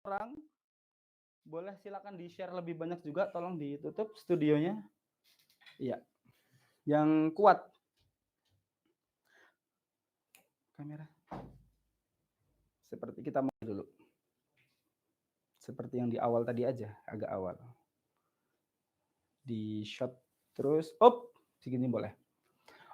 orang, boleh silakan di-share lebih banyak juga, tolong ditutup studionya. Iya, yang kuat. Kamera. Seperti kita mulai dulu. Seperti yang di awal tadi aja, agak awal. Di shot terus, segini boleh.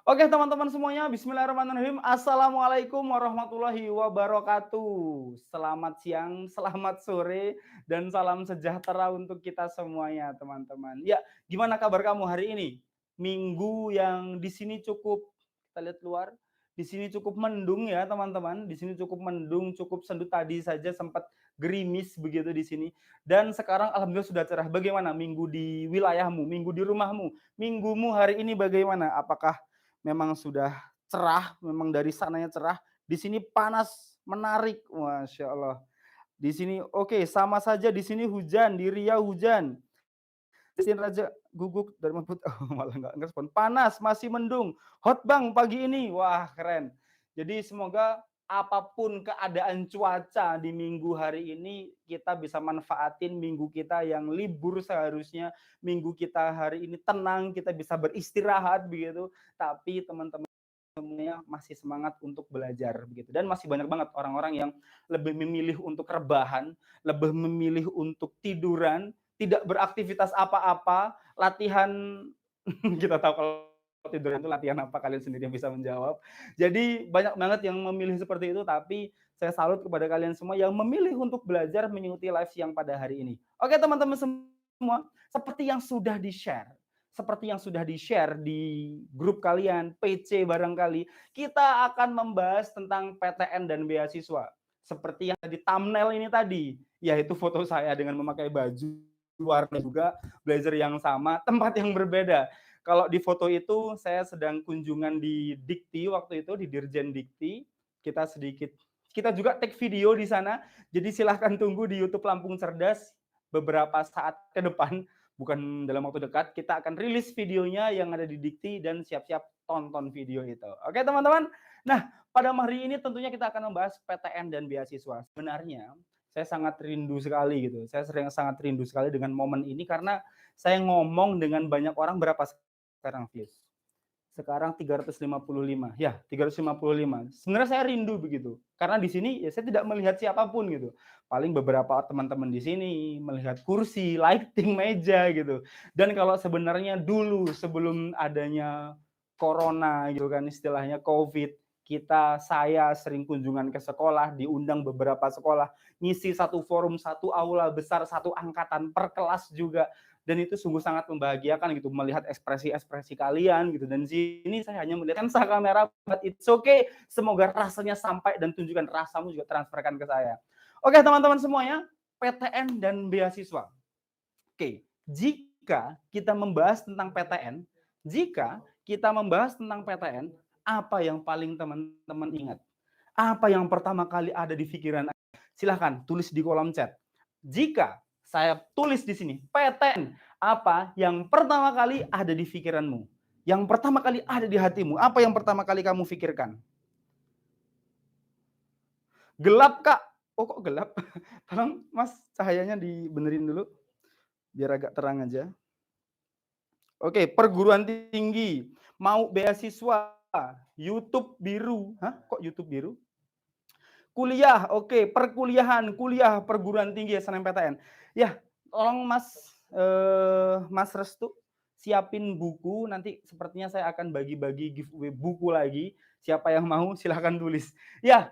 Oke teman-teman semuanya, bismillahirrahmanirrahim. Assalamualaikum warahmatullahi wabarakatuh. Selamat siang, selamat sore, dan salam sejahtera untuk kita semuanya teman-teman. Ya, gimana kabar kamu hari ini? Minggu yang di sini cukup, kita lihat luar, di sini cukup mendung ya teman-teman. Di sini cukup mendung, cukup sendu, tadi saja sempat gerimis begitu di sini. Dan sekarang alhamdulillah sudah cerah. Bagaimana minggu di wilayahmu, minggu di rumahmu? Minggumu hari ini bagaimana? Apakah memang sudah cerah, memang dari sananya cerah, di sini panas, menarik, Masya Allah. Di sini oke, sama saja di sini hujan, di Riau hujan. Di sini Raja guguk dari Mabut, malah nggak ngerespon. Panas, masih mendung, hot bang pagi ini, wah keren. Jadi semoga apapun keadaan cuaca di minggu hari ini, kita bisa manfaatin minggu kita yang libur seharusnya, minggu kita hari ini tenang, kita bisa beristirahat begitu. Tapi teman-teman semuanya masih semangat untuk belajar begitu, dan masih banyak banget orang-orang yang lebih memilih untuk rebahan, lebih memilih untuk tiduran, tidak beraktivitas apa-apa, latihan. Kita tahu kalau tiduran itu latihan apa, kalian sendiri yang bisa menjawab. Jadi banyak banget yang memilih seperti itu, tapi saya salut kepada kalian semua yang memilih untuk belajar mengikuti live yang pada hari ini. Oke teman-teman semua, seperti yang sudah di-share, seperti yang sudah di-share di grup kalian, PC barangkali, kita akan membahas tentang PTN dan beasiswa. Seperti yang di thumbnail ini tadi, yaitu foto saya dengan memakai baju warna juga, blazer yang sama, tempat yang berbeda. Kalau di foto itu saya sedang kunjungan di Dikti waktu itu, di Dirjen Dikti. Kita juga take video di sana. Jadi silahkan tunggu di YouTube Lampung Cerdas beberapa saat ke depan, bukan dalam waktu dekat, kita akan rilis videonya yang ada di Dikti, dan siap-siap tonton video itu. Oke teman-teman? Nah, pada hari ini tentunya kita akan membahas PTN dan beasiswa. Sebenarnya saya sangat rindu sekali gitu. Saya sangat rindu sekali dengan momen ini karena saya ngomong dengan banyak orang. Berapa sekarang views? Sekarang 355. Ya, 355. Sebenarnya saya rindu begitu. Karena di sini ya saya tidak melihat siapapun gitu. Paling beberapa teman-teman di sini melihat kursi, lighting, meja gitu. Dan kalau sebenarnya dulu sebelum adanya corona gitu kan, istilahnya COVID, saya sering kunjungan ke sekolah, diundang beberapa sekolah, ngisi satu forum, satu aula besar, satu angkatan per kelas juga. Dan itu sungguh sangat membahagiakan gitu, melihat ekspresi-ekspresi kalian gitu. Dan di sini saya hanya melihat lensa kamera, but it's okay. Semoga rasanya sampai dan tunjukkan rasamu juga transferkan ke saya. Oke teman-teman semuanya, PTN dan beasiswa. Oke, jika kita membahas tentang PTN, apa yang paling teman-teman ingat? Apa yang pertama kali ada di pikiran? Silahkan tulis di kolom chat. Jika saya tulis di sini, PTN, apa yang pertama kali ada di pikiranmu? Yang pertama kali ada di hatimu, apa yang pertama kali kamu pikirkan? Gelap, Kak. Oh, kok gelap? Tolong, Mas, cahayanya dibenerin dulu, biar agak terang aja. Oke, perguruan tinggi, mau beasiswa, YouTube biru. Hah, kok YouTube biru? Kuliah, oke, perkuliahan, kuliah, perguruan tinggi, SNMPTN. Ya, tolong Mas Restu siapin buku, nanti sepertinya saya akan bagi-bagi giveaway buku lagi. Siapa yang mau silahkan tulis. Ya,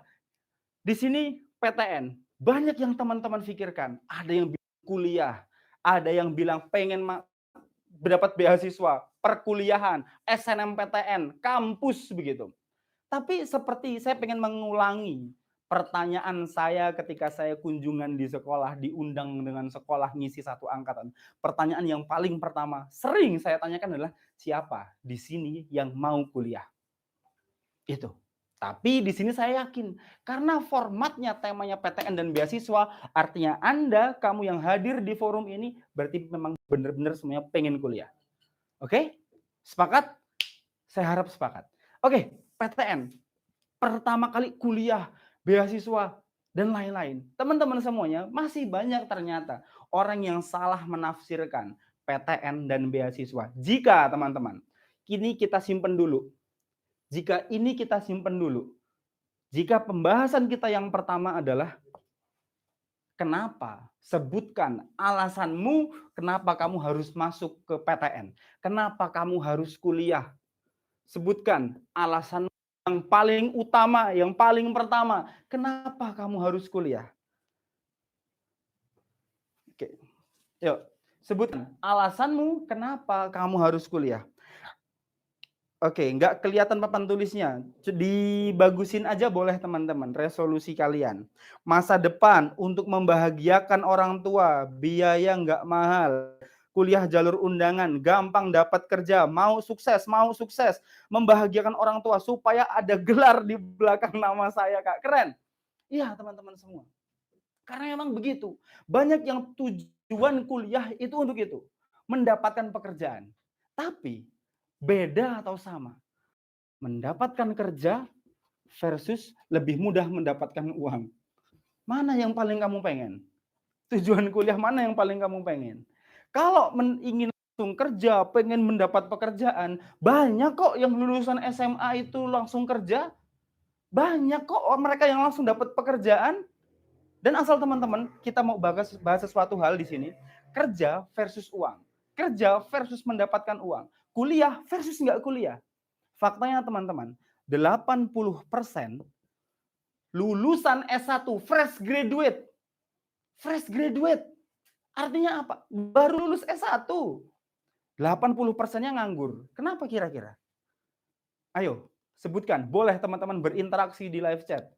di sini PTN, banyak yang teman-teman pikirkan. Ada yang bilang kuliah, ada yang bilang pengen mendapat beasiswa, perkuliahan, SNMPTN, kampus begitu. Tapi seperti saya pengen mengulangi pertanyaan saya ketika saya kunjungan di sekolah, diundang dengan sekolah ngisi satu angkatan. Pertanyaan yang paling pertama sering saya tanyakan adalah, siapa di sini yang mau kuliah? Itu. Tapi di sini saya yakin, karena formatnya temanya PTN dan beasiswa, artinya Anda, kamu yang hadir di forum ini, berarti memang benar-benar semuanya pengen kuliah. Oke? Sepakat? Saya harap sepakat. Oke, PTN. Pertama kali kuliah, beasiswa. dan lain-lain. Teman-teman semuanya, masih banyak ternyata orang yang salah menafsirkan PTN dan beasiswa. Jika teman-teman, ini kita simpen dulu. Jika ini kita simpen dulu. Jika pembahasan kita yang pertama adalah kenapa? Sebutkan alasanmu kenapa kamu harus masuk ke PTN. Kenapa kamu harus kuliah? Sebutkan alasan yang paling utama, yang paling pertama. Kenapa kamu harus kuliah? Oke. Yuk, sebutkan alasanmu kenapa kamu harus kuliah. Oke, nggak kelihatan papan tulisnya. Dibagusin aja boleh teman-teman, resolusi kalian. Masa depan untuk membahagiakan orang tua, biaya nggak mahal. Kuliah jalur undangan, gampang dapat kerja, mau sukses, membahagiakan orang tua supaya ada gelar di belakang nama saya, Kak. Keren. Iya, teman-teman semua. Karena memang begitu. Banyak yang tujuan kuliah itu untuk itu, mendapatkan pekerjaan. Tapi beda atau sama? Mendapatkan kerja versus lebih mudah mendapatkan uang. Mana yang paling kamu pengen? Tujuan kuliah mana yang paling kamu pengen? Kalau ingin langsung kerja, pengen mendapat pekerjaan, banyak kok yang lulusan SMA itu langsung kerja. Banyak kok mereka yang langsung dapat pekerjaan. Dan asal teman-teman kita mau bahas sesuatu hal di sini, kerja versus uang. Kerja versus mendapatkan uang. Kuliah versus nggak kuliah. Faktanya teman-teman, 80% lulusan S1, fresh graduate. Fresh graduate. Artinya apa? Baru lulus S1. 80%-nya nganggur. Kenapa kira-kira? Ayo, sebutkan. Boleh teman-teman berinteraksi di live chat.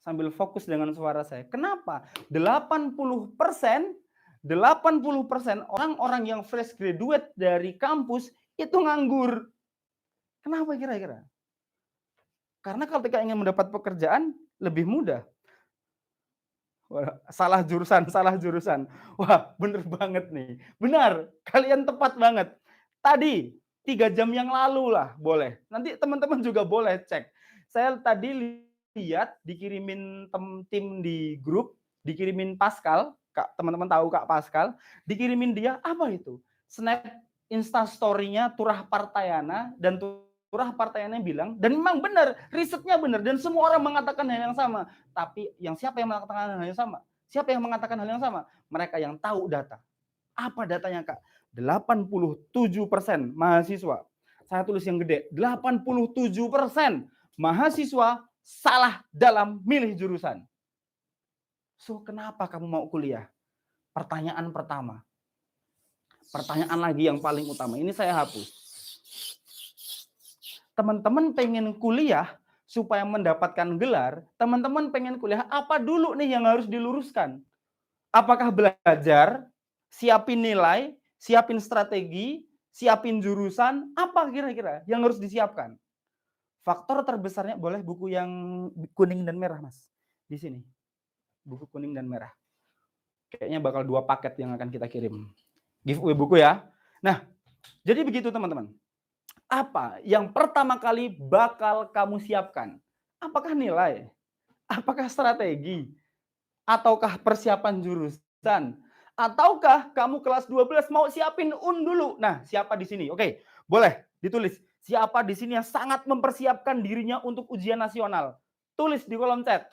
Sambil fokus dengan suara saya. Kenapa? 80% orang-orang yang fresh graduate dari kampus itu nganggur. Kenapa kira-kira? Karena ketika ingin mendapat pekerjaan lebih mudah. Wah, salah jurusan. Wah, bener banget nih. Benar, kalian tepat banget. Tadi 3 jam yang lalu lah, boleh. Nanti teman-teman juga boleh cek. Saya tadi lihat dikirimin tim di grup, dikirimin Pascal, Kak, teman-teman tahu Kak Pascal, dikirimin dia apa itu? Snap Insta story-nya Turah Partayana dan Turah Partayana bilang, dan memang benar, risetnya benar dan semua orang mengatakan hal yang sama. Tapi siapa yang mengatakan hal yang sama? Siapa yang mengatakan hal yang sama? Mereka yang tahu data. Apa datanya, Kak? 87% mahasiswa. Saya tulis yang gede. 87% mahasiswa salah dalam milih jurusan. So, kenapa kamu mau kuliah? Pertanyaan pertama. Pertanyaan lagi yang paling utama. Ini saya hapus. Teman-teman pengen kuliah supaya mendapatkan gelar, teman-teman pengen kuliah, apa dulu nih yang harus diluruskan? Apakah belajar, siapin nilai, siapin strategi, siapin jurusan, apa kira-kira yang harus disiapkan? Faktor terbesarnya, boleh buku yang kuning dan merah, Mas. Di sini. Buku kuning dan merah. Kayaknya bakal 2 paket yang akan kita kirim. Giveaway buku ya. Nah, jadi begitu teman-teman. Apa yang pertama kali bakal kamu siapkan? Apakah nilai? Apakah strategi? Ataukah persiapan jurusan? Ataukah kamu kelas 12 mau siapin dulu? Nah, siapa di sini? Oke, boleh ditulis. Siapa di sini yang sangat mempersiapkan dirinya untuk ujian nasional? Tulis di kolom chat.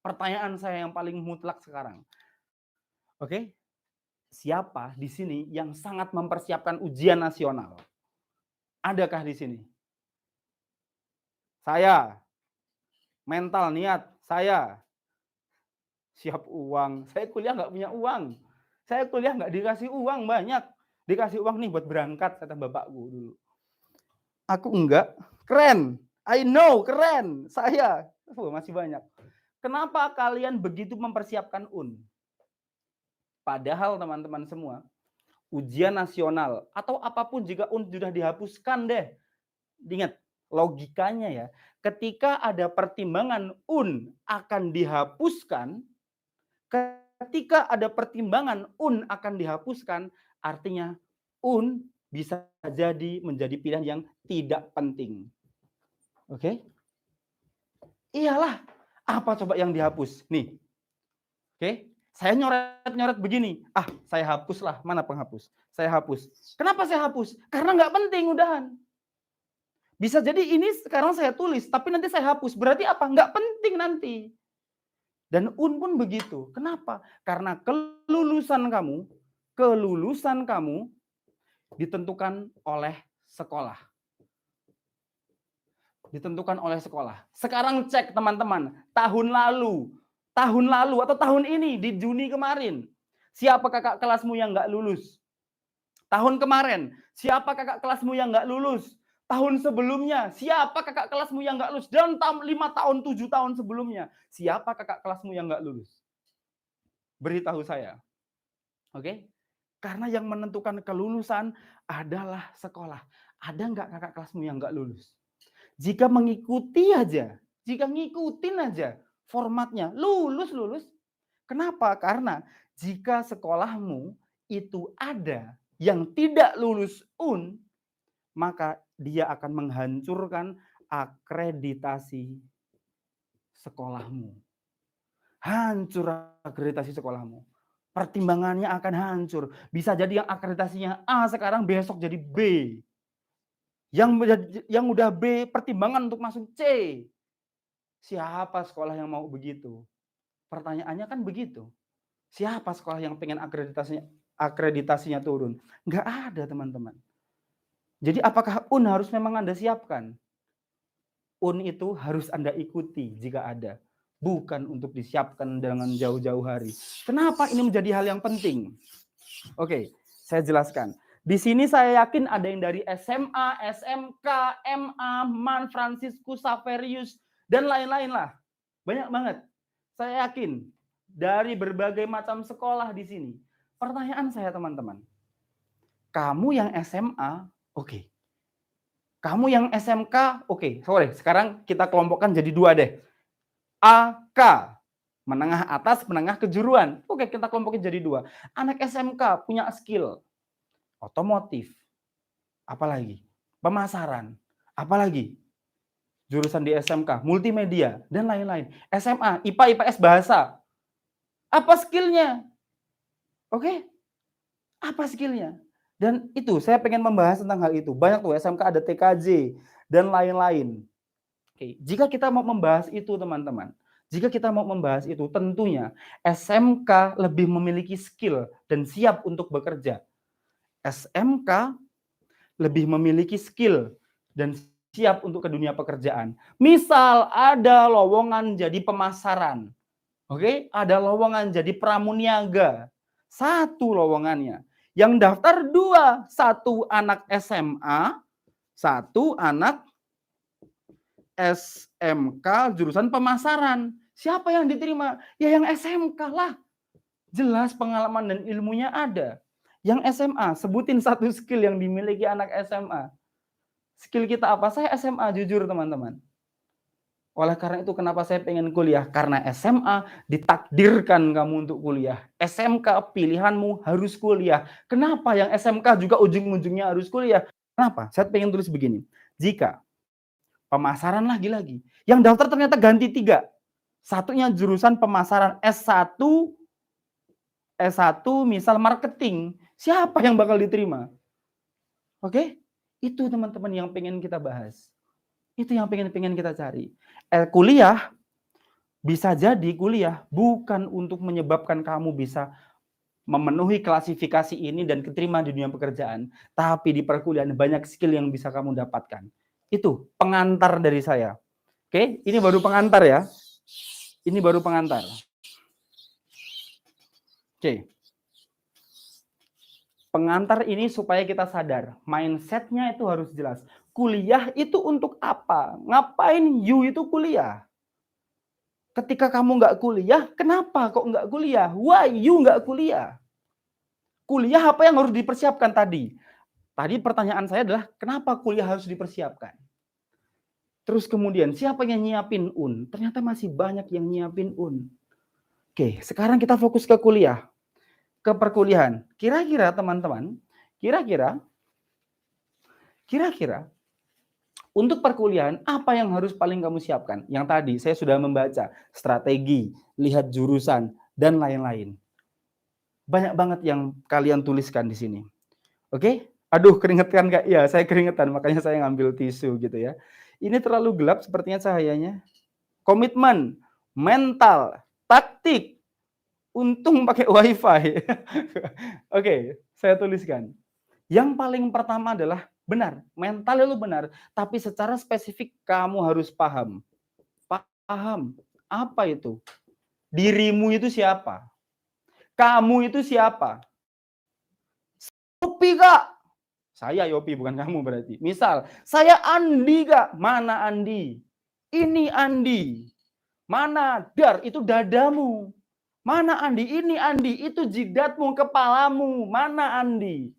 Pertanyaan saya yang paling mutlak sekarang. Oke? Siapa di sini yang sangat mempersiapkan ujian nasional? Adakah di sini? Saya. Mental, niat, saya. Siap uang. Saya kuliah nggak punya uang. Saya kuliah nggak dikasih uang banyak. Dikasih uang nih buat berangkat, kata bapakku dulu. Aku enggak. Keren. I know, keren. Saya. Masih banyak. Kenapa kalian begitu mempersiapkan Padahal teman-teman semua, ujian nasional atau apapun jika sudah dihapuskan deh. Ingat, logikanya ya, ketika ada pertimbangan akan dihapuskan, akan dihapuskan, artinya bisa jadi menjadi pilihan yang tidak penting. Oke? Iyalah, Apa coba yang dihapus? Nih, oke. Saya nyoret-nyoret begini. Saya hapus lah. Mana penghapus? Saya hapus. Kenapa saya hapus? Karena nggak penting udahan. Bisa jadi ini sekarang saya tulis, tapi nanti saya hapus. Berarti apa? Nggak penting nanti. Dan pun begitu. Kenapa? Karena kelulusan kamu ditentukan oleh sekolah. Ditentukan oleh sekolah. Sekarang cek teman-teman, tahun lalu atau tahun ini di Juni kemarin, siapa kakak kelasmu yang nggak lulus? Tahun kemarin, siapa kakak kelasmu yang nggak lulus? Tahun sebelumnya, siapa kakak kelasmu yang nggak lulus? Dan 5 tahun, 7 tahun sebelumnya, siapa kakak kelasmu yang nggak lulus? Beritahu saya. Oke? Karena yang menentukan kelulusan adalah sekolah. Ada nggak kakak kelasmu yang nggak lulus? Jika ngikutin aja formatnya, lulus. Kenapa? Karena jika sekolahmu itu ada yang tidak lulus maka dia akan menghancurkan akreditasi sekolahmu. Hancur akreditasi sekolahmu. Pertimbangannya akan hancur. Bisa jadi yang akreditasinya A sekarang besok jadi B. Yang udah B pertimbangan untuk masuk C. Siapa sekolah yang mau begitu? Pertanyaannya kan begitu. Siapa sekolah yang pengen akreditasinya turun? Nggak ada, teman-teman. Jadi apakah harus memang Anda siapkan? Itu harus Anda ikuti jika ada. Bukan untuk disiapkan dengan jauh-jauh hari. Kenapa ini menjadi hal yang penting? Oke, saya jelaskan. Di sini saya yakin ada yang dari SMA, SMK, MA, MAN, Franciscus, Saverius, dan lain-lain lah. Banyak banget. Saya yakin dari berbagai macam sekolah di sini. Pertanyaan saya teman-teman. Kamu yang SMA, oke. Kamu yang SMK, oke. Sorry, sekarang kita kelompokkan jadi 2 deh. AK, menengah atas, menengah kejuruan. Oke, kita kelompokin jadi 2. Anak SMK punya skill. Otomotif. Apalagi? Pemasaran. Apalagi? Jurusan di SMK, multimedia, dan lain-lain. SMA, IPA, IPS, bahasa. Apa skillnya? Oke? Apa skillnya? Dan itu, saya pengen membahas tentang hal itu. Banyak tuh, SMK ada TKJ, dan lain-lain. Oke, jika kita mau membahas itu, teman-teman, tentunya SMK lebih memiliki skill dan siap untuk bekerja. SMK lebih memiliki skill dan siap untuk ke dunia pekerjaan. Misal ada lowongan jadi pemasaran. Oke, ada lowongan jadi pramuniaga. 1 lowongannya. Yang daftar 2, 1 anak SMA, 1 anak SMK jurusan pemasaran. Siapa yang diterima? Ya yang SMK lah. Jelas pengalaman dan ilmunya ada. Yang SMA, sebutin 1 skill yang dimiliki anak SMA. Skill kita apa? Saya SMA, jujur teman-teman. Oleh karena itu kenapa saya pengen kuliah? Karena SMA ditakdirkan kamu untuk kuliah. SMK pilihanmu harus kuliah. Kenapa yang SMK juga ujung-ujungnya harus kuliah? Kenapa? Saya pengen tulis begini. Jika pemasaran lagi-lagi. Yang daftar ternyata ganti 3. Satunya jurusan pemasaran S1 misal marketing. Siapa yang bakal diterima? Oke? Itu teman-teman yang pengen kita bahas. Itu yang pengen kita cari. Kuliah, bisa jadi kuliah bukan untuk menyebabkan kamu bisa memenuhi klasifikasi ini dan keterima di dunia pekerjaan. Tapi di perkuliahan banyak skill yang bisa kamu dapatkan. Itu pengantar dari saya. Oke, ini baru pengantar ya. Ini baru pengantar. Oke. Pengantar ini supaya kita sadar. Mindset-nya itu harus jelas. Kuliah itu untuk apa? Ngapain you itu kuliah? Ketika kamu nggak kuliah, kenapa kok nggak kuliah? Why you nggak kuliah? Kuliah apa yang harus dipersiapkan tadi? Tadi pertanyaan saya adalah, kenapa kuliah harus dipersiapkan? Terus kemudian, siapa yang nyiapin Ternyata masih banyak yang nyiapin Oke, sekarang kita fokus ke kuliah. Ke perkuliahan. Kira-kira teman-teman, kira-kira Untuk perkuliahan, apa yang harus paling kamu siapkan? Yang tadi saya sudah membaca strategi, lihat jurusan, dan lain-lain. Banyak banget yang kalian tuliskan di sini. Oke? Aduh, keringetan Kak. Iya, saya keringetan, makanya saya ngambil tisu gitu ya. Ini terlalu gelap sepertinya cahayanya. Komitmen, mental, taktik. Untung pakai WiFi. Oke, saya tuliskan. Yang paling pertama adalah benar, mental itu benar, tapi secara spesifik kamu harus paham. Paham, apa itu? Dirimu itu siapa? Kamu itu siapa? Yopi Kak. Saya Yopi, bukan kamu berarti. Misal, saya Andi Kak. Mana Andi? Ini Andi. Mana Dar? Itu dadamu. Mana Andi? Ini Andi. Itu jidatmu, kepalamu. Mana Andi?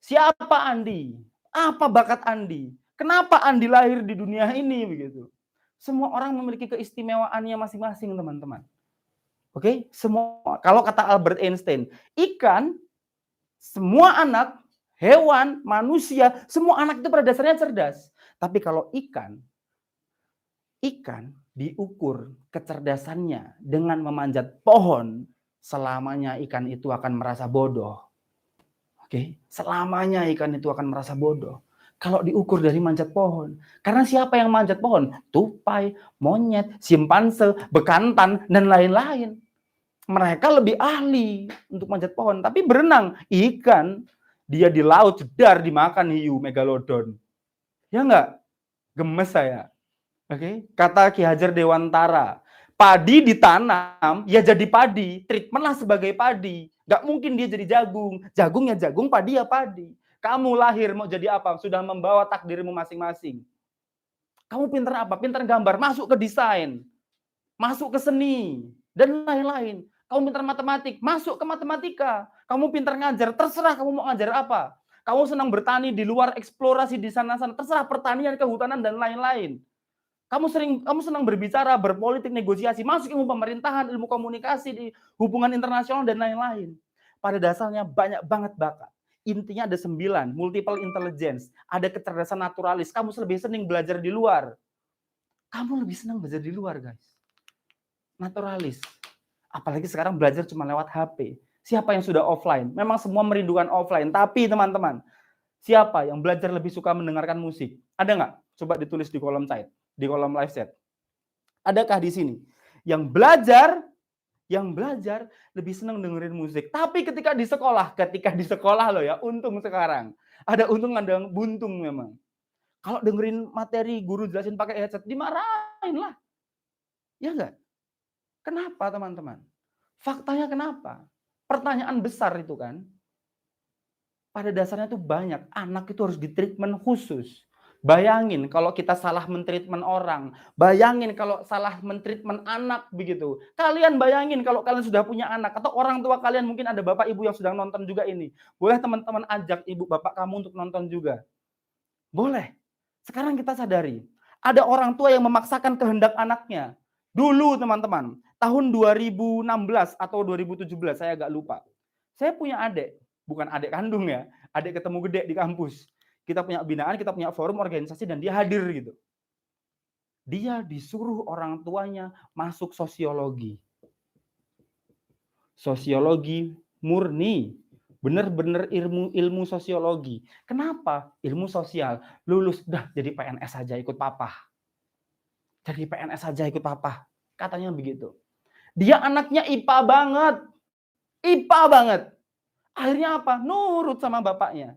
Siapa Andi? Apa bakat Andi? Kenapa Andi lahir di dunia ini begitu? Semua orang memiliki keistimewaannya masing-masing, teman-teman. Oke, semua. Kalau kata Albert Einstein, ikan, semua anak, hewan, manusia, semua anak itu pada dasarnya cerdas. Tapi kalau ikan diukur kecerdasannya dengan memanjat pohon, selamanya ikan itu akan merasa bodoh. Oke, selamanya ikan itu akan merasa bodoh. Kalau diukur dari manjat pohon. Karena siapa yang manjat pohon? Tupai, monyet, simpanse, bekantan, dan lain-lain. Mereka lebih ahli untuk manjat pohon. Tapi berenang, ikan, dia di laut jedar dimakan hiu megalodon. Ya enggak? Gemes saya. Oke, kata Ki Hajar Dewantara, padi ditanam, ya jadi padi, treatmentlah sebagai padi. Nggak mungkin dia jadi jagung, jagung ya jagung, padi ya padi. Kamu lahir mau jadi apa? Sudah membawa takdirmu masing-masing. Kamu pintar apa? Pintar gambar, masuk ke desain, masuk ke seni, dan lain-lain. Kamu pintar matematik, masuk ke matematika. Kamu pintar ngajar, terserah kamu mau ngajar apa. Kamu senang bertani di luar, eksplorasi di sana-sana, terserah pertanian, kehutanan, dan lain-lain. Kamu senang berbicara, berpolitik, negosiasi, masuk ilmu pemerintahan, ilmu komunikasi, di hubungan internasional, dan lain-lain. Pada dasarnya banyak banget bakat. Intinya ada 9, multiple intelligence, ada kecerdasan naturalis. Kamu lebih senang belajar di luar. Kamu lebih senang belajar di luar, guys. Naturalis. Apalagi sekarang belajar cuma lewat HP. Siapa yang sudah offline? Memang semua merindukan offline. Tapi teman-teman, siapa yang belajar lebih suka mendengarkan musik? Ada nggak? Coba ditulis di kolom chat, di kolom live chat. Adakah di sini yang belajar lebih senang dengerin musik? Tapi ketika di sekolah loh ya, untung sekarang. Ada untung, ada buntung memang. Kalau dengerin materi guru jelasin pakai headset, dimarahin lah. Ya enggak? Kenapa teman-teman? Faktanya kenapa? Pertanyaan besar itu kan. Pada dasarnya tuh banyak. Anak itu harus ditreatment khusus. Bayangin kalau kita salah mentreatment orang. Bayangin kalau salah mentreatment anak begitu. Kalian bayangin kalau kalian sudah punya anak. Atau orang tua kalian, mungkin ada bapak ibu yang sedang nonton juga ini. Boleh teman-teman ajak ibu bapak kamu untuk nonton juga. Boleh. Sekarang kita sadari. Ada orang tua yang memaksakan kehendak anaknya. Dulu teman-teman, tahun 2016 atau 2017, saya agak lupa. Saya punya adik, bukan adik kandung ya, adik ketemu gede di kampus. Kita punya binaan, kita punya forum organisasi, dan dia hadir gitu. Dia disuruh orang tuanya masuk sosiologi. Sosiologi murni. Benar-benar ilmu sosiologi. Kenapa? Ilmu sosial. Lulus, udah jadi PNS aja ikut papa. Jadi PNS aja ikut papa. Katanya begitu. Dia anaknya IPA banget. IPA banget. Akhirnya apa? Nurut sama bapaknya.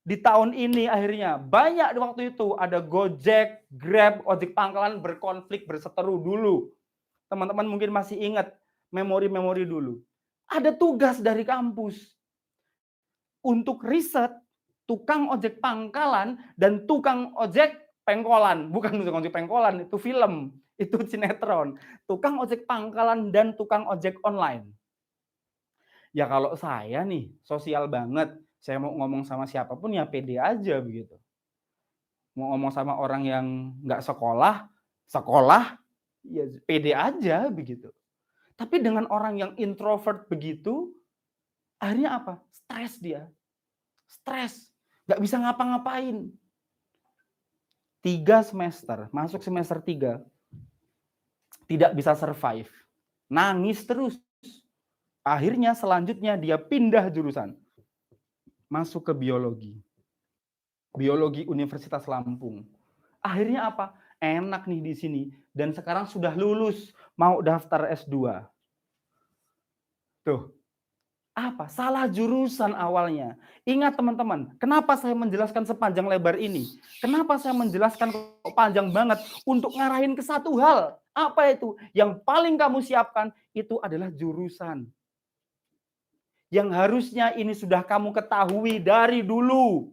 Di tahun ini akhirnya banyak waktu itu ada Gojek, Grab, ojek pangkalan berkonflik, berseteru dulu. Teman-teman mungkin masih ingat memori-memori dulu. Ada tugas dari kampus untuk riset tukang ojek pangkalan dan tukang ojek pengkolan. Bukan tukang ojek pengkolan, itu film, itu sinetron. Tukang ojek pangkalan dan tukang ojek online. Ya kalau saya nih, sosial banget. Saya mau ngomong sama siapapun ya pede aja begitu. Mau ngomong sama orang yang nggak sekolah, ya pede aja begitu. Tapi dengan orang yang introvert begitu, akhirnya apa? Stres dia. Stres. Nggak bisa ngapa-ngapain. 3 semester, masuk semester 3, tidak bisa survive. Nangis terus. Akhirnya selanjutnya dia pindah jurusan. Masuk ke biologi. Biologi Universitas Lampung. Akhirnya apa? Enak nih di sini. Dan sekarang sudah lulus, mau daftar S2. Tuh, apa? Salah jurusan awalnya. Ingat teman-teman, kenapa saya menjelaskan sepanjang lebar ini? Kenapa saya menjelaskan panjang banget untuk ngarahin ke satu hal? Apa itu? Yang paling kamu siapkan itu adalah jurusan. Yang harusnya ini sudah kamu ketahui dari dulu.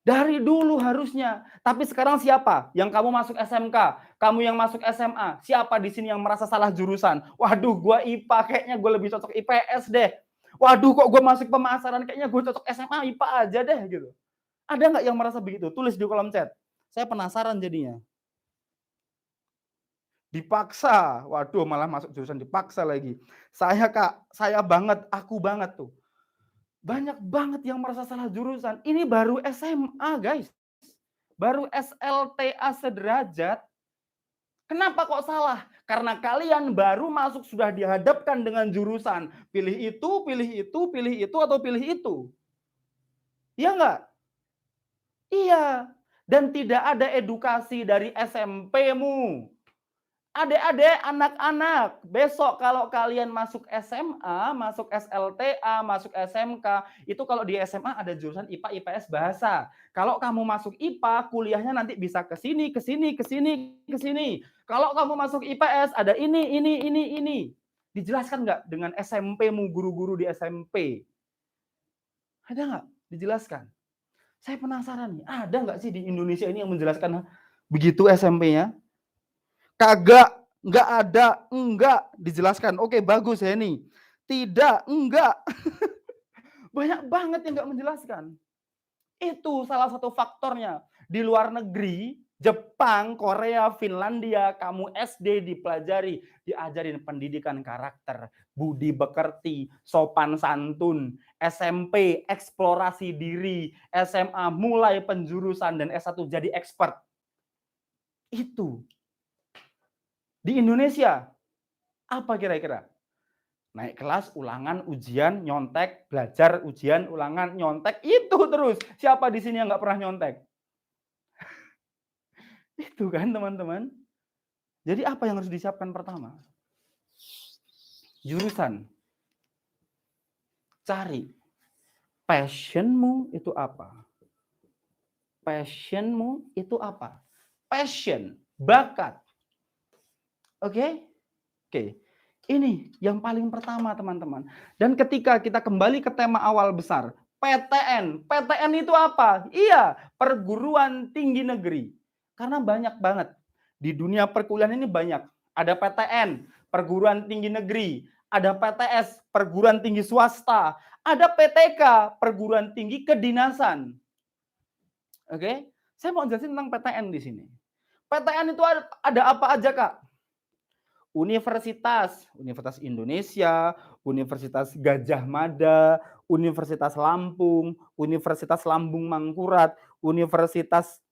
Dari dulu harusnya. Tapi sekarang siapa? Yang kamu masuk SMK, kamu yang masuk SMA, siapa di sini yang merasa salah jurusan? Waduh, gua IPA, kayaknya gue lebih cocok IPS deh. Waduh, kok gue masuk pemasaran, kayaknya gue cocok SMA IPA aja deh gitu. Ada nggak yang merasa begitu? Tulis di kolom chat. Saya penasaran jadinya. Dipaksa, waduh malah masuk jurusan dipaksa lagi. Saya Kak, saya banget, aku banget tuh. Banyak banget yang merasa salah jurusan. Ini baru SMA guys. Baru SLTA sederajat. Kenapa kok salah? Karena kalian baru masuk sudah dihadapkan dengan jurusan. Pilih itu, pilih itu, pilih itu, atau pilih itu. Iya nggak? Iya. Dan tidak ada edukasi dari SMP-mu. Adik-adik, anak-anak, besok kalau kalian masuk SMA, masuk SLTA, masuk SMK, itu kalau di SMA ada jurusan IPA, IPS, bahasa. Kalau kamu masuk IPA, kuliahnya nanti bisa ke sini, ke sini, ke sini, ke sini. Kalau kamu masuk IPS, ada ini. Dijelaskan nggak dengan SMP-mu, guru-guru di SMP? Ada nggak? Dijelaskan. Saya penasaran nih, ada nggak sih di Indonesia ini yang menjelaskan begitu SMP-nya? Kagak, enggak ada, enggak dijelaskan. Oke, bagus ya nih. Tidak, enggak. Banyak banget yang enggak menjelaskan. Itu salah satu faktornya. Di luar negeri, Jepang, Korea, Finlandia, kamu SD dipelajari, diajarin pendidikan karakter, budi pekerti, sopan santun, SMP eksplorasi diri, SMA mulai penjurusan dan S1 jadi expert. Itu. Di Indonesia, apa kira-kira? Naik kelas, ulangan, ujian, nyontek, belajar, ujian, ulangan, nyontek, itu terus. Siapa di sini yang nggak pernah nyontek? Itu kan teman-teman. Jadi apa yang harus disiapkan pertama? Jurusan. Cari. Passionmu itu apa? Passionmu itu apa? Passion, bakat. Oke? Oke. Ini yang paling pertama teman-teman. Dan ketika kita kembali ke tema awal besar, PTN. PTN itu apa? Iya, perguruan tinggi negeri. Karena banyak banget. Di dunia perkuliahan ini banyak. Ada PTN, perguruan tinggi negeri. Ada PTS, perguruan tinggi swasta. Ada PTK, perguruan tinggi kedinasan. Oke? Saya mau jelasin tentang PTN di sini. PTN itu ada apa aja, Kak? Universitas Indonesia, Universitas Gajah Mada, Universitas Lampung, Universitas Lambung Mangkurat, Universitas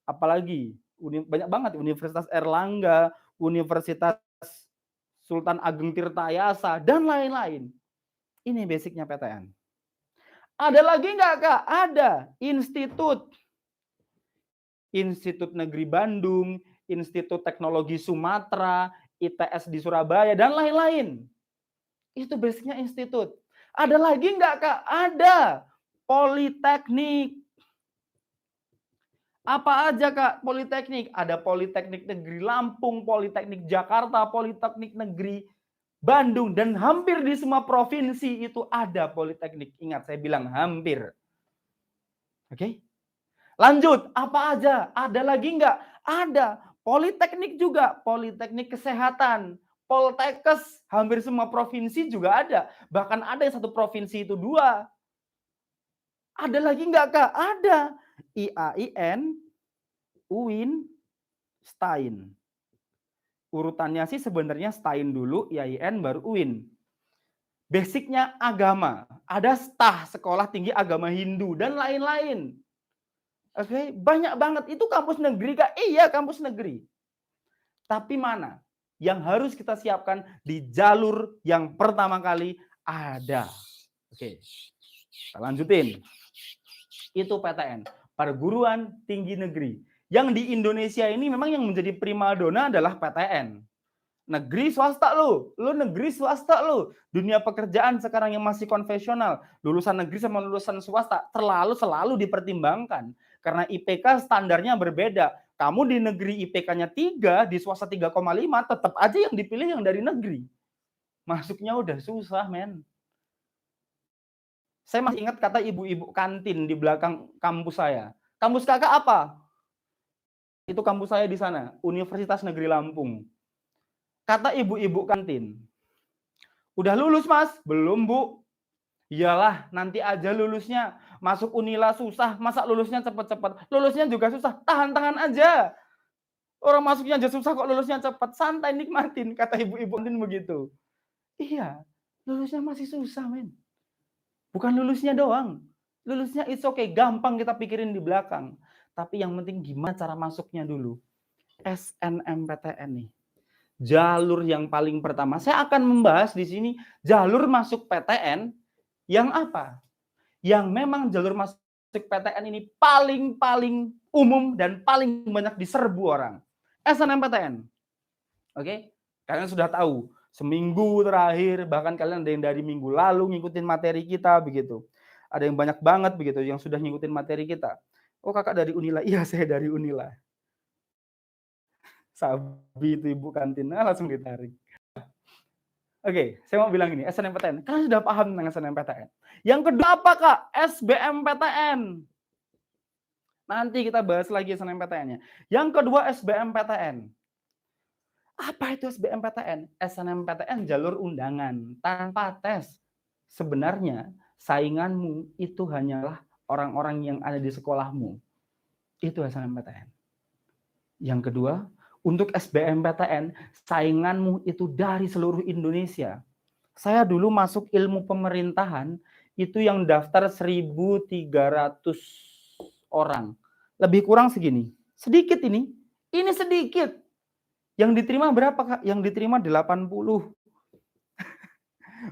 apalagi? Banyak banget, Universitas Erlangga, Universitas Sultan Ageng Tirtayasa, dan lain-lain. Ini basicnya PTN. Ada lagi nggak, Kak? Ada. Institut Negeri Bandung, Institut Teknologi Sumatera, ITS di Surabaya, dan lain-lain. Itu basicnya institut. Ada lagi nggak, Kak? Ada. Politeknik. Apa aja, Kak? Politeknik. Ada Politeknik Negeri Lampung, Politeknik Jakarta, Politeknik Negeri Bandung, dan hampir di semua provinsi itu ada politeknik. Ingat, saya bilang hampir. Oke? Lanjut, apa aja? Ada lagi nggak? Ada. Politeknik juga, Politeknik Kesehatan, Poltekkes, hampir semua provinsi juga ada. Bahkan ada yang satu provinsi itu 2. Ada lagi nggak, Kak? Ada. IAIN, UIN, STAIN. Urutannya sih sebenarnya STAIN dulu, IAIN, baru UIN. Basicnya agama. Ada STAH, Sekolah Tinggi Agama Hindu, dan lain-lain. Oke, banyak banget. Itu kampus negeri, Kak. Iya, kampus negeri. Tapi mana yang harus kita siapkan di jalur yang pertama kali ada? Oke, kita lanjutin. Itu PTN, Perguruan Tinggi Negeri. Yang di Indonesia ini memang yang menjadi primadona adalah PTN. Negeri swasta lo negeri swasta lo. Dunia pekerjaan sekarang yang masih konvensional, lulusan negeri sama lulusan swasta selalu dipertimbangkan. Karena IPK standarnya berbeda. Kamu di negeri IPK-nya 3, di swasta 3,5, tetap aja yang dipilih yang dari negeri. Masuknya udah susah, men. Saya masih ingat kata ibu-ibu kantin di belakang kampus saya. Kampus kakak apa? Itu kampus saya di sana, Universitas Negeri Lampung. Kata ibu-ibu kantin, udah lulus mas? Belum bu. Iyalah nanti aja lulusnya. Masuk Unila susah, masa lulusnya cepet-cepet? Lulusnya juga susah, tahan-tahan aja. Orang masuknya aja susah kok lulusnya cepat. Santai nikmatin, kata ibu-ibu kantin begitu. Iya, lulusnya masih susah men. Bukan lulusnya doang. Lulusnya it's okay, gampang kita pikirin di belakang. Tapi yang penting gimana cara masuknya dulu. SNMPTN nih. Jalur yang paling pertama. Saya akan membahas di sini jalur masuk PTN yang apa? Yang memang jalur masuk PTN ini paling umum dan paling banyak diserbu orang. SNMPTN. Oke? Kalian sudah tahu. Seminggu terakhir, bahkan kalian ada yang dari minggu lalu ngikutin materi kita begitu. Ada yang banyak banget begitu yang sudah ngikutin materi kita. Oh kakak dari Unila, iya saya dari Unila. Sabi itu ibu kantin, langsung ditarik. Oke, saya mau bilang ini, SNMPTN. Kalian sudah paham tentang SNMPTN. Yang kedua apa kak? SBMPTN. Nanti kita bahas lagi SNMPTN-nya. Yang kedua SBMPTN. Apa itu SBMPTN? SNMPTN jalur undangan tanpa tes. Sebenarnya sainganmu itu hanyalah orang-orang yang ada di sekolahmu. Itu SNMPTN. Yang kedua, untuk SBMPTN, sainganmu itu dari seluruh Indonesia. Saya dulu masuk ilmu pemerintahan, itu yang daftar 1.300 orang. Lebih kurang segini. Sedikit ini. Ini sedikit. Yang diterima berapa, Kak? Yang diterima 80.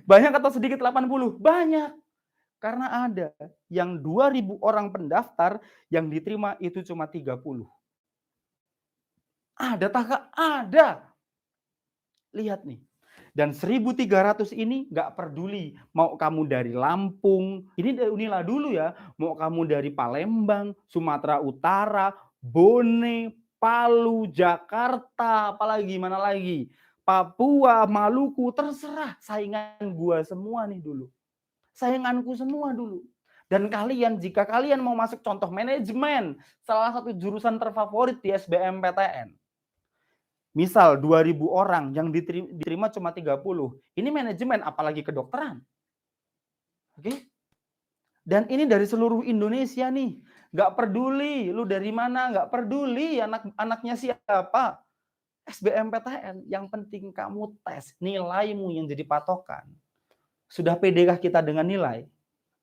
Banyak atau sedikit 80? Banyak. Karena ada yang 2.000 orang pendaftar, yang diterima itu cuma 30. Ada tak Kak? Ada. Lihat nih. Dan 1.300 ini nggak peduli. Mau kamu dari Lampung, ini dari Unila dulu ya. Mau kamu dari Palembang, Sumatera Utara, Bone, Palu, Jakarta, apalagi mana lagi. Papua, Maluku, terserah. Saingan gua semua nih dulu. Sainganku semua dulu. Dan kalian, jika kalian mau masuk contoh manajemen, salah satu jurusan terfavorit di SBMPTN. Misal 2.000 orang yang diterima cuma 30. Ini manajemen, apalagi kedokteran. Oke? Dan ini dari seluruh Indonesia nih. Nggak peduli lu dari mana, nggak peduli anaknya siapa. SBMPTN, yang penting kamu tes, nilaimu yang jadi patokan. Sudah pedekah kita dengan nilai?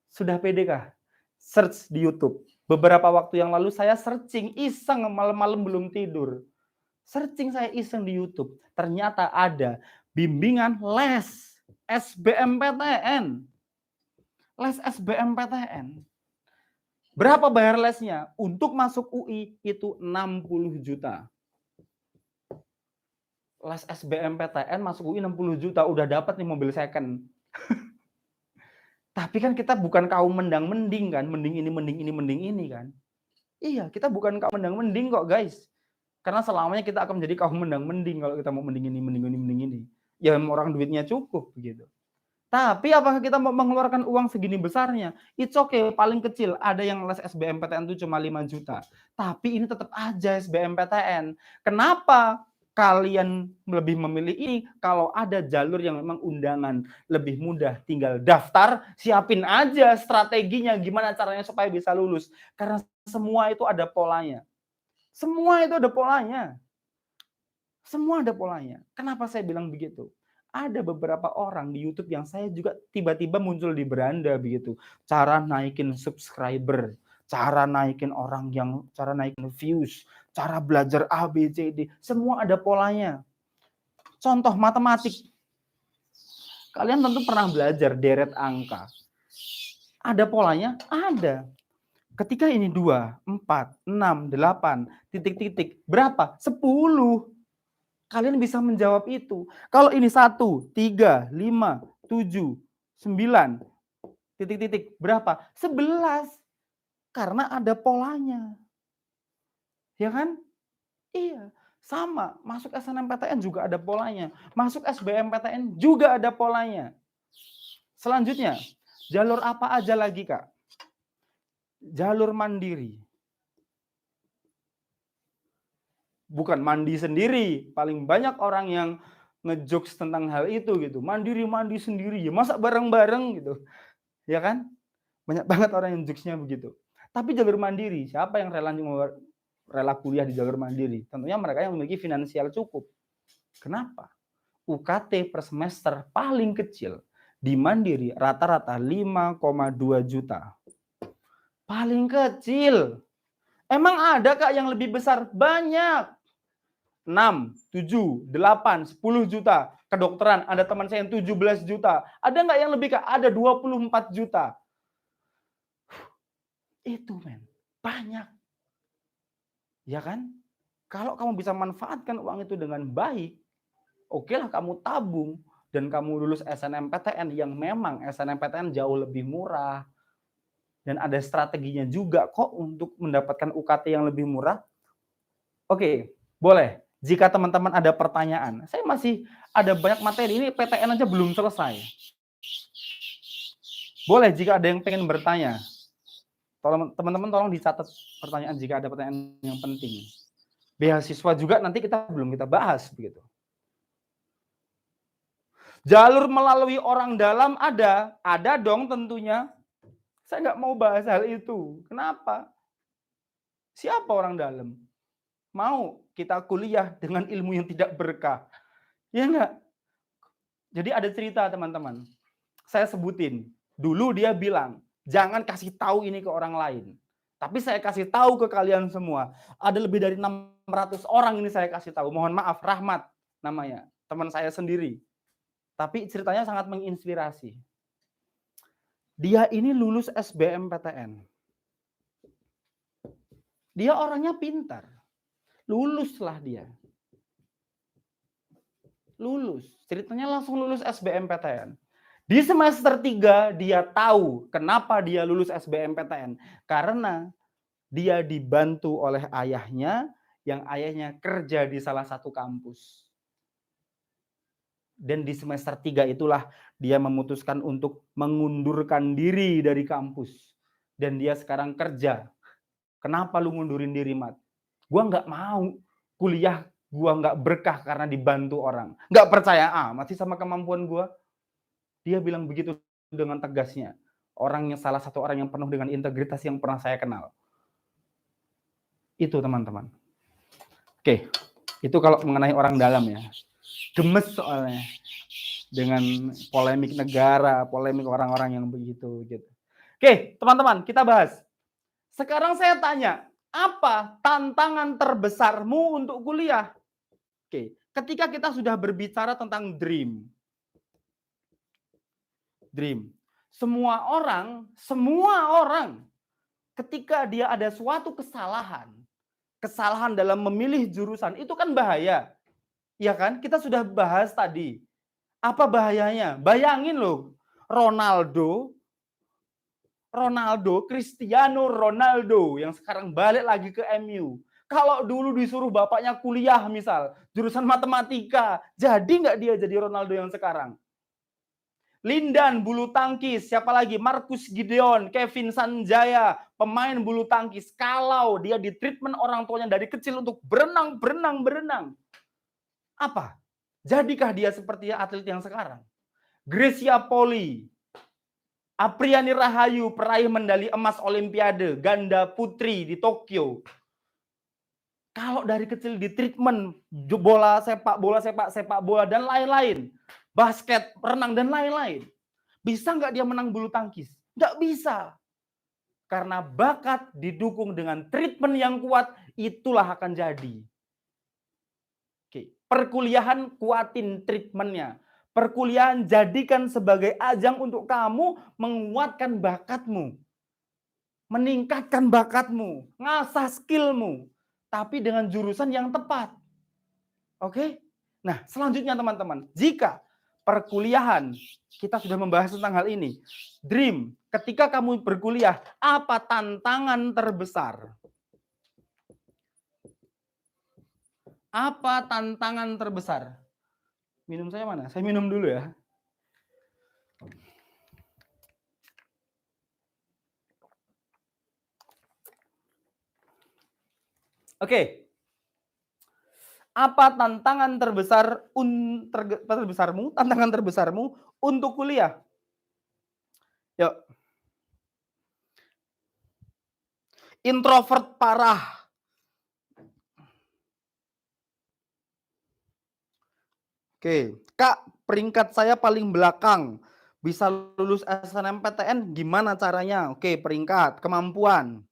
Sudah pedekah? Search di YouTube. Beberapa waktu yang lalu saya searching, iseng malam-malam belum tidur. Searching saya iseng di YouTube, ternyata ada bimbingan les SBMPTN. Les SBMPTN. Berapa bayar lesnya? Untuk masuk UI itu 60 juta. Les SBMPTN masuk UI 60 juta, udah dapat nih mobil second. Tapi kan kita bukan kaum mendang-mending kan, mending ini kan. Iya, kita bukan kaum mendang-mending kok guys. Karena selamanya kita akan menjadi kaum mendang-mending kalau kita mau mending ini. Ya orang duitnya cukup begitu. Tapi apakah kita mau mengeluarkan uang segini besarnya? It's okay, paling kecil. Ada yang les SBMPTN itu cuma 5 juta. Tapi ini tetap aja SBMPTN. Kenapa kalian lebih memilih ini? Kalau ada jalur yang memang undangan lebih mudah, tinggal daftar, siapin aja strateginya gimana caranya supaya bisa lulus. Karena semua itu ada polanya. Semua itu ada polanya. Semua ada polanya. Kenapa saya bilang begitu? Ada beberapa orang di YouTube yang saya juga tiba-tiba muncul di beranda begitu. Cara naikin subscriber, cara naikin views, cara belajar A, B, C, D, semua ada polanya. Contoh matematik. Kalian tentu pernah belajar deret angka. Ada polanya? Ada. Ketika ini 2, 4, 6, 8, titik-titik, berapa? 10. Kalian bisa menjawab itu. Kalau ini 1, 3, 5, 7, 9, titik-titik, berapa? 11. Karena ada polanya. Ya kan? Iya. Sama, masuk SNMPTN juga ada polanya. Masuk SBMPTN juga ada polanya. Selanjutnya, jalur apa aja lagi, Kak? Jalur mandiri. Bukan mandi sendiri. Paling banyak orang yang ngejokes tentang hal itu gitu. Mandiri mandi sendiri, ya masa bareng-bareng gitu. Ya kan? Banyak banget orang yang jokesnya begitu. Tapi jalur mandiri, siapa yang rela kuliah di jalur mandiri? Tentunya mereka yang memiliki finansial cukup. Kenapa? UKT per semester paling kecil di mandiri rata-rata 5,2 juta. Paling kecil. Emang ada Kak yang lebih besar? Banyak. 6, 7, 8, 10 juta. Kedokteran, ada teman saya yang 17 juta. Ada nggak yang lebih Kak? Ada 24 juta. Itu banyak. Ya kan? Kalau kamu bisa manfaatkan uang itu dengan baik, okelah kamu tabung dan kamu lulus SNMPTN yang memang SNMPTN jauh lebih murah. Dan ada strateginya juga kok untuk mendapatkan UKT yang lebih murah. Oke, boleh. Jika teman-teman ada pertanyaan, saya masih ada banyak materi, ini PTN aja belum selesai. Boleh jika ada yang pengen bertanya. Teman-teman tolong dicatat pertanyaan jika ada pertanyaan yang penting. Beasiswa juga nanti belum kita bahas begitu. Jalur melalui orang dalam ada dong tentunya. Saya nggak mau bahas hal itu. Kenapa? Siapa orang dalam? Mau kita kuliah dengan ilmu yang tidak berkah? Ya enggak? Jadi ada cerita teman-teman. Saya sebutin. Dulu dia bilang, jangan kasih tahu ini ke orang lain. Tapi saya kasih tahu ke kalian semua. Ada lebih dari 600 orang ini saya kasih tahu. Mohon maaf, Rahmat namanya. Teman saya sendiri. Tapi ceritanya sangat menginspirasi. Dia ini lulus SBMPTN. Dia orangnya pintar. Luluslah dia. Lulus. Ceritanya langsung lulus SBMPTN. Di semester 3 dia tahu kenapa dia lulus SBMPTN. Karena dia dibantu oleh ayahnya, yang ayahnya kerja di salah satu kampus. Dan di semester 3 itulah dia memutuskan untuk mengundurkan diri dari kampus. Dan dia sekarang kerja. Kenapa lu ngundurin diri, Mat? Gua nggak mau kuliah, gua nggak berkah karena dibantu orang. Nggak percaya masih sama kemampuan gua. Dia bilang begitu dengan tegasnya. Salah satu orang yang penuh dengan integritas yang pernah saya kenal. Itu teman-teman. Oke, itu kalau mengenai orang dalam ya. Gemes soalnya. Dengan polemik negara, polemik orang-orang yang begitu. Gitu. Oke, teman-teman, kita bahas. Sekarang saya tanya, apa tantangan terbesarmu untuk kuliah? Oke, ketika kita sudah berbicara tentang dream. Semua orang ketika dia ada suatu kesalahan dalam memilih jurusan, itu kan bahaya. Ya kan? Kita sudah bahas tadi. Apa bahayanya? Bayangin loh, Cristiano Ronaldo yang sekarang balik lagi ke MU. Kalau dulu disuruh bapaknya kuliah misal, jurusan matematika, jadi nggak dia jadi Ronaldo yang sekarang? Lindan bulu tangkis, siapa lagi? Marcus Gideon, Kevin Sanjaya, pemain bulu tangkis. Kalau dia di treatment orang tuanya dari kecil untuk berenang. Apa? Jadikah dia seperti atlet yang sekarang? Gracia Poli, Apriani Rahayu, peraih medali emas Olimpiade, ganda putri di Tokyo. Kalau dari kecil di treatment, bola sepak bola, dan lain-lain. Basket, renang, dan lain-lain. Bisa nggak dia menang bulu tangkis? Nggak bisa. Karena bakat didukung dengan treatment yang kuat, itulah akan jadi. Oke, perkuliahan kuatin treatmentnya. Perkuliahan jadikan sebagai ajang untuk kamu menguatkan bakatmu, meningkatkan bakatmu, ngasah skillmu, tapi dengan jurusan yang tepat. Oke? Nah, selanjutnya teman-teman, jika perkuliahan, kita sudah membahas tentang hal ini. Dream, ketika kamu berkuliah, apa tantangan terbesar? Apa tantangan terbesar? Minum saya mana? Saya minum dulu ya. Oke. Apa tantangan tantangan terbesarmu untuk kuliah? Yuk. Introvert parah. Oke, Kak, peringkat saya paling belakang. Bisa lulus SNMPTN gimana caranya? Oke, peringkat, kemampuan.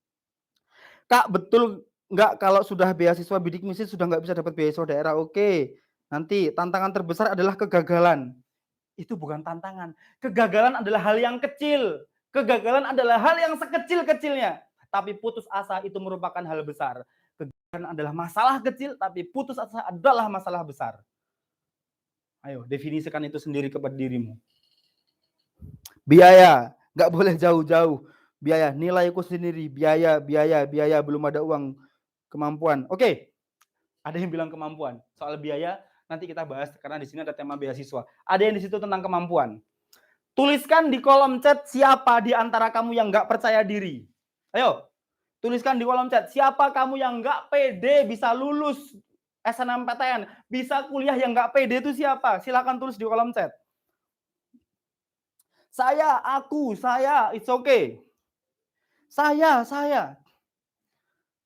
Kak, betul nggak kalau sudah beasiswa bidik misi sudah nggak bisa dapat beasiswa daerah? Oke, nanti tantangan terbesar adalah kegagalan. Itu bukan tantangan. Kegagalan adalah hal yang kecil. Kegagalan adalah hal yang sekecil-kecilnya. Tapi putus asa itu merupakan hal besar. Kegagalan adalah masalah kecil, tapi putus asa adalah masalah besar. Ayo, definisikan itu sendiri kepada dirimu. Biaya, nggak boleh jauh-jauh. Biaya, nilaiku sendiri, biaya, belum ada uang, kemampuan. Oke, ada yang bilang kemampuan. Soal biaya, nanti kita bahas karena di sini ada tema beasiswa. Ada yang di situ tentang kemampuan. Tuliskan di kolom chat siapa di antara kamu yang nggak percaya diri. Ayo, tuliskan di kolom chat siapa kamu yang nggak pede bisa lulus SNMPTN, bisa kuliah yang nggak pede itu siapa? Silakan tulis di kolom chat. Saya, aku, saya, it's okay. Saya.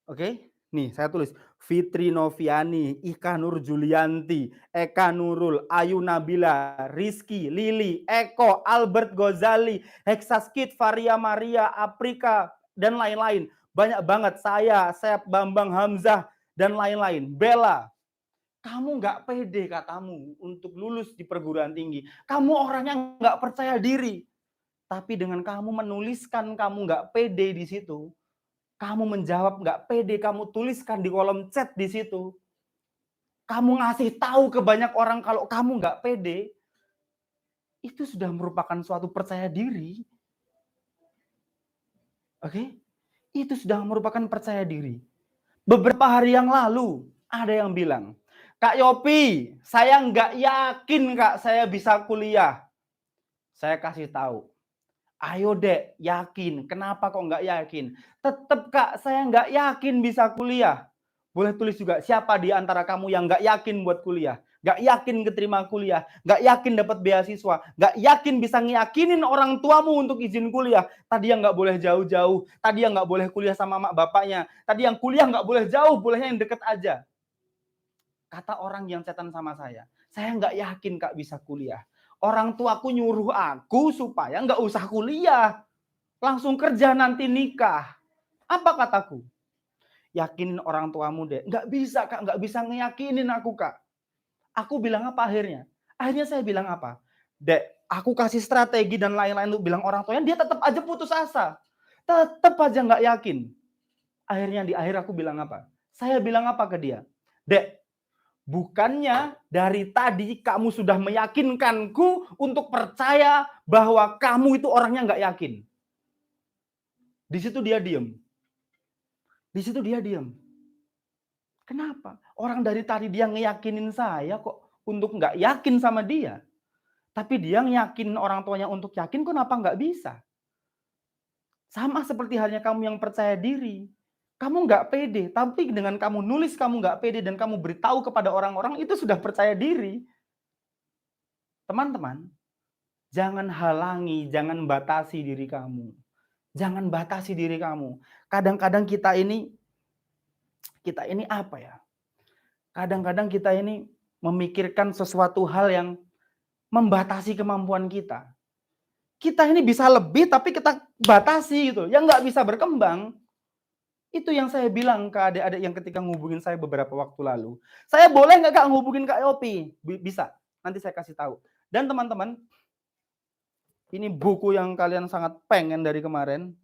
Oke, nih saya tulis. Fitri Noviani, Ika Nur Julianti, Eka Nurul, Ayu Nabila, Rizky, Lili, Eko, Albert Gozali, Hexaskit, Varia Maria, Aprika, dan lain-lain. Banyak banget. Saya, Bambang Hamzah, dan lain-lain. Bella, kamu nggak pede katamu untuk lulus di perguruan tinggi. Kamu orangnya nggak percaya diri. Tapi dengan kamu menuliskan kamu nggak pede di situ, kamu menjawab nggak pede, kamu tuliskan di kolom chat di situ. Kamu ngasih tahu ke banyak orang kalau kamu nggak pede, itu sudah merupakan suatu percaya diri. Oke? Itu sudah merupakan percaya diri. Beberapa hari yang lalu, ada yang bilang, Kak Yopi, saya nggak yakin Kak saya bisa kuliah. Saya kasih tahu, ayo dek, yakin. Kenapa kok nggak yakin? Tetap Kak, saya nggak yakin bisa kuliah. Boleh tulis juga, siapa di antara kamu yang nggak yakin buat kuliah? Nggak yakin keterima kuliah? Nggak yakin dapat beasiswa? Nggak yakin bisa ngiyakinin orang tuamu untuk izin kuliah? Tadi yang nggak boleh jauh-jauh. Tadi yang nggak boleh kuliah sama mak bapaknya. Tadi yang kuliah nggak boleh jauh, bolehnya yang deket aja. Kata orang yang chatan sama saya nggak yakin Kak bisa kuliah. Orang tuaku nyuruh aku supaya nggak usah kuliah, langsung kerja nanti nikah. Apa kataku? Yakinin orang tuamu deh. Nggak bisa Kak, nggak bisa ngeyakinin aku Kak. Aku bilang apa akhirnya? Akhirnya saya bilang apa? Dek, aku kasih strategi dan lain-lain untuk bilang orang tuanya, dia tetap aja putus asa. Tetap aja nggak yakin. Akhirnya di akhir aku bilang apa? Saya bilang apa ke dia? Dek, bukannya dari tadi kamu sudah meyakinkanku untuk percaya bahwa kamu itu orangnya nggak yakin. Di situ dia diem. Kenapa? Orang dari tadi dia ngeyakinin saya kok untuk nggak yakin sama dia. Tapi dia ngeyakinin orang tuanya untuk yakin, kenapa nggak bisa? Sama seperti halnya kamu yang percaya diri. Kamu nggak pede, tapi dengan kamu nulis kamu nggak pede dan kamu beritahu kepada orang-orang, itu sudah percaya diri. Teman-teman, jangan halangi, jangan batasi diri kamu. Jangan batasi diri kamu. Kadang-kadang kita ini apa ya? Kadang-kadang kita ini memikirkan sesuatu hal yang membatasi kemampuan kita. kita ini bisa lebih tapi kita batasi gitu, yang nggak bisa berkembang. Itu yang saya bilang ke adik-adik yang ketika ngehubungin saya beberapa waktu lalu. Saya boleh nggak Kak ngehubungin Kak Yopi? Bisa, nanti saya kasih tahu. Dan teman-teman, ini buku yang kalian sangat pengen dari kemarin,